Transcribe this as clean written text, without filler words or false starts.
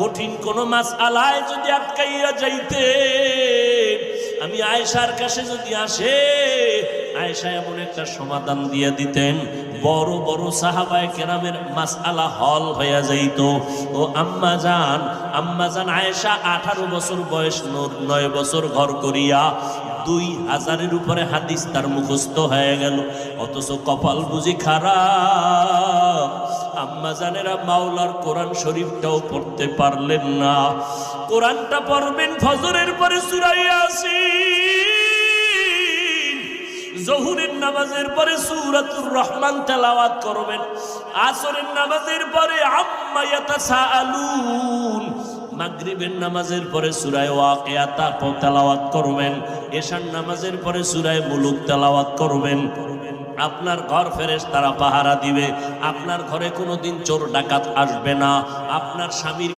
কঠিন কোন মাসআলায় যদি আটকাইয়া যাইতে, আমি আয়েশার কাছে যদি আসে, আয়েশা এমন একটা সমাধান দিয়ে দিতেন, বড় বড় সাহাবায়ে কেরামের মাসআলা হল হয়ে যাইত। ও আম্মা জান আয়েশা 18 বছর বয়স, 9 বছর ঘর করিয়া 2000-এর উপরে হাদিস তার মুখস্থ হয়ে গেল। অথচ কপাল বুঝি খারাপ, আম্মা জানেরা মাওলার কোরআন শরীফটাও পড়তে পারলেন না। কোরআনটা পড়বেন ফজরের পরে সূরা ইয়াসিন, জোহরের নামাজের পরে সূরাতুর রহমান তেলাওয়াত করবেন, আসরের নামাজের পরে আম্মা ইয়াতাসাআলুন, মাগরিবের নামাজের পরে সূরা ওয়াকিয়া তেলাওয়াত করবেন, এশার নামাজের পরে সূরা মুলুক তেলাওয়াত করবেন। আপনার ঘর ফেরেশতারা পাহারা দিবে, আপনার ঘরে কোনোদিন চোর ডাকাত আসবে না, আপনার স্বামীর